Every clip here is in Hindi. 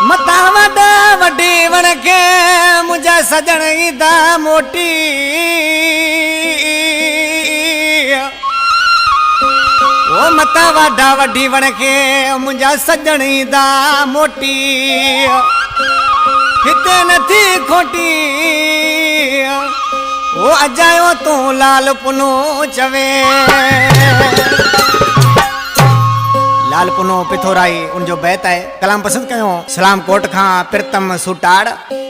मता वॾा वॾी वण के मुंहिंजा सजण ईंदा मोटी ओ मता वॾा वॾी वण के मुंहिंजा सजण ईंदा मोटी हिते नथी खोटी ओ अजायो तू लाल पुनो चवे लाल पुनो पिथोराई उनजो बैत है कलाम पसंद कयो सलाम कोट खां प्रीतम सुटाड़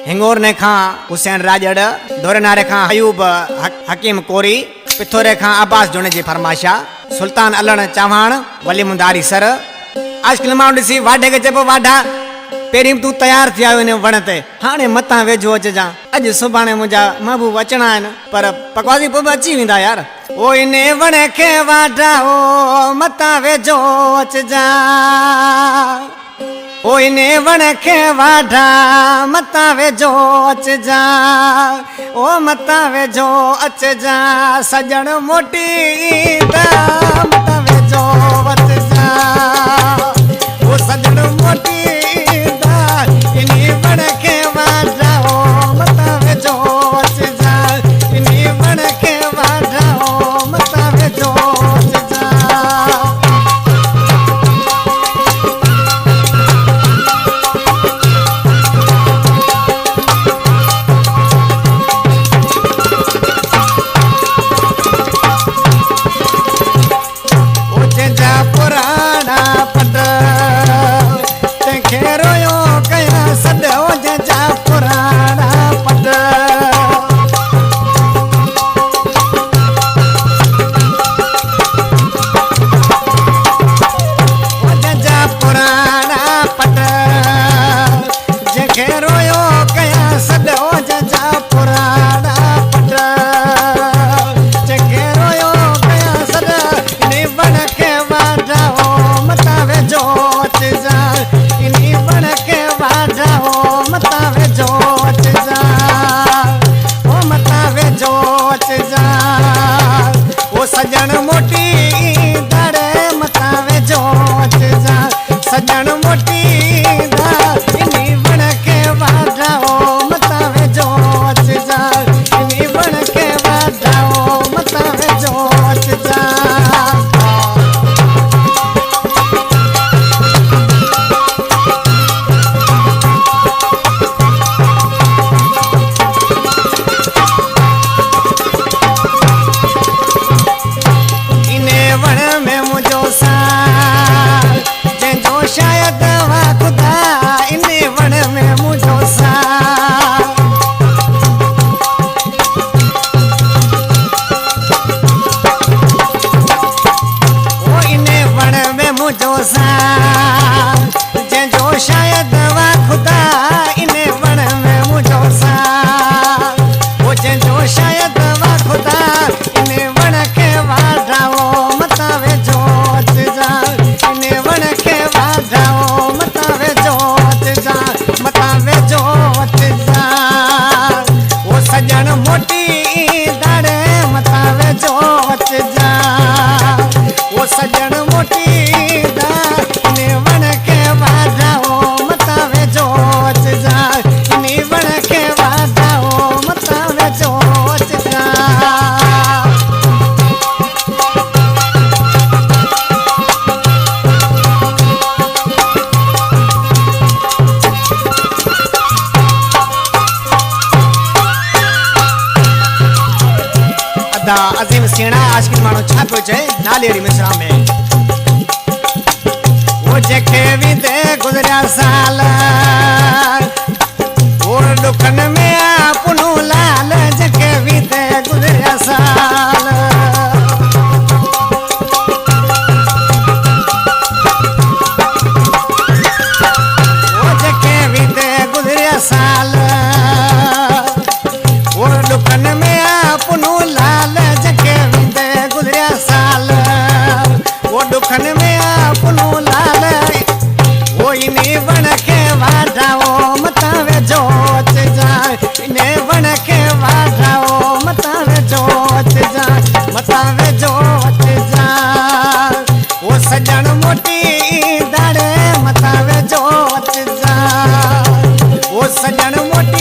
हिंगोर ने खां हुसैन राजड़ दोरे नारे खां अयूब हकीम कोरी पिथोरे खां अब्बास जोने जी फरमाशा सुल्तान अलण चव्हाण वली मुंदारी सर आजकल मां ॾिसी वाढे के चइबो वाढा पेरी तू तैयार थी आयो इन वण ते हाणे मता वेझो अचजा अॼु सुभाणे मुंहिंजा महबूब अचणा आहिनि पर पकवादी पोइ अची वेंदा यार ओ इने वण खे वाढा ओ मता वेझो अचजा ओ इने वण खे वाढा मता वेझो अचजा ओ मता वेझो अचजा सजण मोटी मता वेझो अचजा ओ सजण मोटी सजन मोटी दड़े मता वेझो अचजा सजन मोटी इनी वण के वाढाओ मता वेझो अचजा इनी वण के वाढाओ मता वेझो अचजा सजन मोटी दा वण के वाढाओ मता वेझो अचजा इनी वण के वाढाओ मता वेझो अचजा अदा अजीम सेना आशिक मानो छा पियो चए नालेड़ी मिश्रा में वो जेके विदे गुजरिया साल और दुखन में आपनो लाल जेके विदे गुजरिया साल वो जेके विदे गुजरिया साल और दुखन में आपनो लाल जेके विदे गुजरिया साल वो दुखन में आपनो लाल वो इनी वण के वाढाओ मता वेझो अचजा सजन मोटी